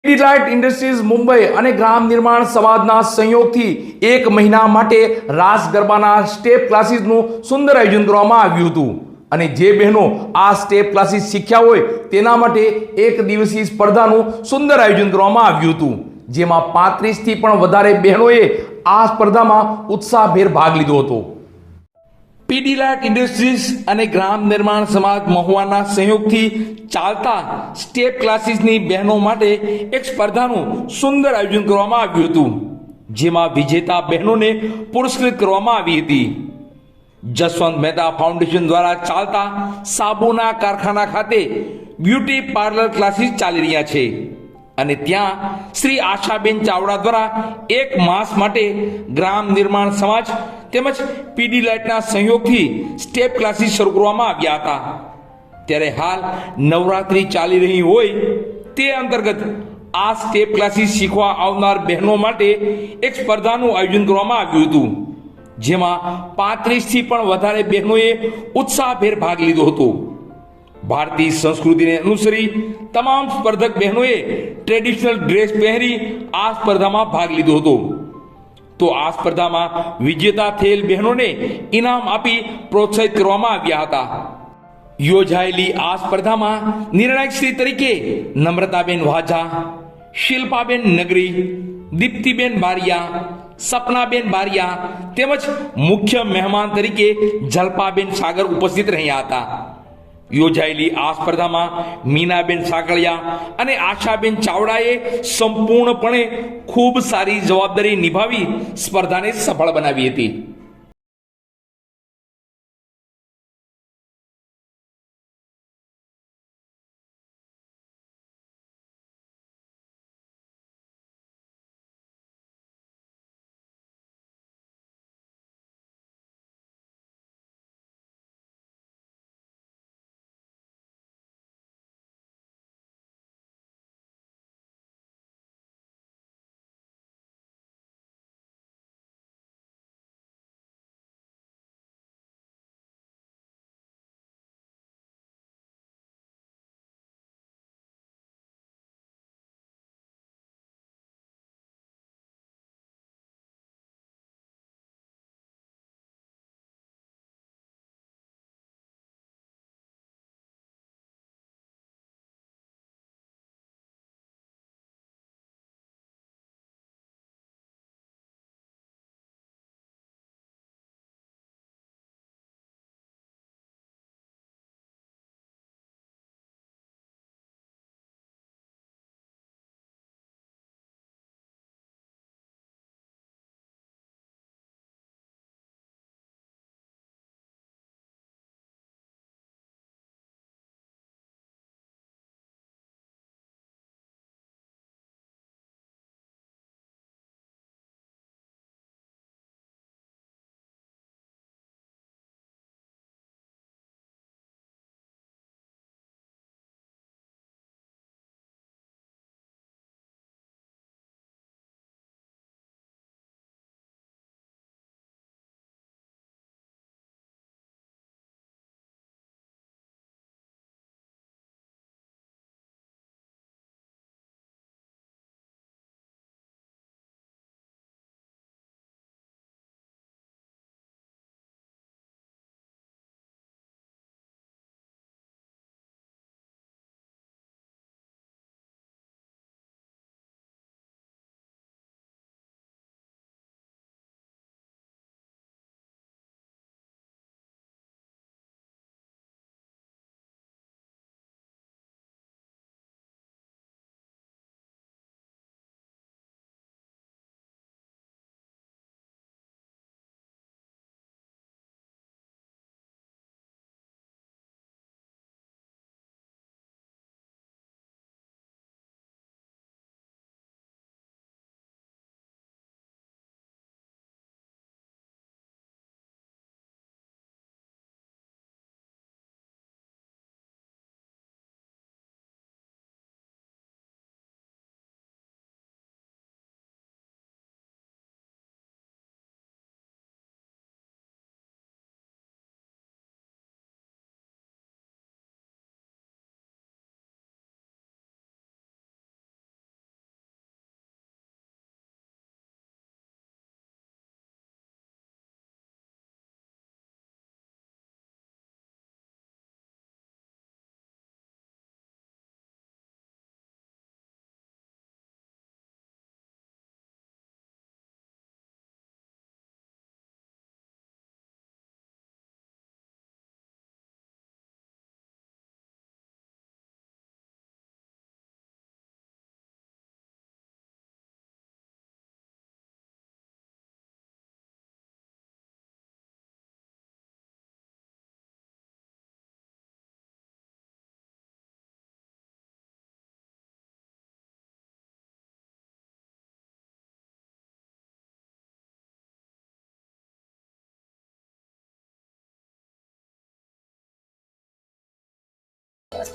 Pidilite industries Mumbai અને ગ્રામ નિર્માણ સમાજના સંયોગથી 1 મહિના માટે રાસ ગરબાના સ્ટેપ ક્લાસીસનું સુંદર આયોજન કરવામાં આવ્યું હતું અને જે બહેનો આ સ્ટેપ ક્લાસીસ શીખ્યા હોય તેના માટે એક દિવસીય સ્પર્ધાનું સુંદર આયોજન કરવામાં આવ્યું હતું, જેમાં 35 થી પણ વધારે બહેનોએ આ સ્પર્ધામાં ઉત્સાહભેર ભાગ લીધો હતો. પીડીલાઇટ ઇન્ડસ્ટ્રીઝ અને ગ્રામ નિર્માણ સમાજ મહુવાના સહયોગથી ચાલતા સ્ટેપ ક્લાસીસની બહેનો માટે એક સ્પર્ધાનું સુંદર આયોજન કરવામાં આવ્યું હતું, જેમાં વિજેતા બહેનોને પુરસ્કૃત કરવામાં આવી હતી. જસવંત મહેતા ફાઉન્ડેશન દ્વારા ચાલતા સાબુના કારખાના ખાતે બ્યુટી પાર્લર ક્લાસીસ ચાલી રહ્યા છે અને ત્યાં શ્રી આશાબેન ચાવડા દ્વારા 1 માસ માટે ગ્રામ નિર્માણ સમાજ તેમજ પીડીલાઇટના સહયોગથી સ્ટેપ ક્લાસીસ શરૂ કરવામાં આવ્યા હતા. ત્યારે હાલ નવરાત્રી ચાલી રહી હોય તે અંતર્ગત આ સ્ટેપ ક્લાસીસ શીખવા આવનાર બહેનો માટે એક સ્પર્ધાનું આયોજન કરવામાં આવ્યું હતું, જેમાં 35 થી પણ વધારે બહેનોએ ઉત્સાહભેર ભાગ લીધો હતો. ભારતીય સંસ્કૃતિને અનુસરી તમામ સ્પર્ધક બહેનોએ ટ્રેડિશનલ ડ્રેસ પહેરી આ સ્પર્ધામાં ભાગ લીધો હતો. તો આ સ્પર્ધામાં વિજેતા થયેલ બહેનોને ઇનામ આપી પ્રોત્સાહિત કરવામાં આવ્યા હતા. યોજાયેલી આ સ્પર્ધામાં નિર્ણાયકશ્રી તરીકે નમ્રતાબેન વાજા, શિલ્પાબેન નગરી, દીપ્તિબેન બારિયા, સપનાબેન બારિયા તેમજ મુખ્ય મહેમાન તરીકે જલ્પાબેન સાગર ઉપસ્થિત રહ્યા હતા. યોજાયેલી આ સ્પર્ધામાં મીનાબેન સાકળિયા અને આશાબેન ચાવડાએ સંપૂર્ણપણે ખૂબ સારી જવાબદારી નિભાવી સ્પર્ધાને સફળ બનાવી હતી.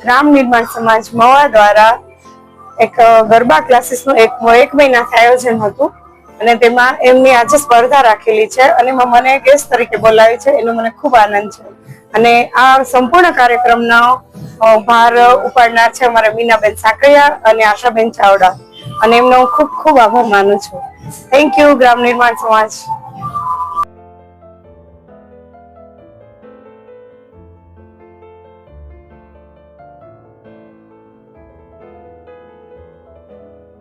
ગ્રામ નિર્માણ સમાજ મવા દ્વારા એક ગરબા ક્લાસીસનું એક મહિનાથી આયોજન હતું અને તેમાં એમની આજે સ્પર્ધા રાખેલી છે અને એમાં મને ગેસ્ટ તરીકે બોલાવી છે, એનો મને ખૂબ આનંદ છે. અને આ સંપૂર્ણ કાર્યક્રમનો ભાર ઉપાડનાર છે અમારા મીનાબેન સાકરિયા અને આશાબેન ચાવડા, અને એમનો હું ખૂબ ખૂબ આભાર માનું છું. થેન્ક યુ ગ્રામ નિર્માણ સમાજ.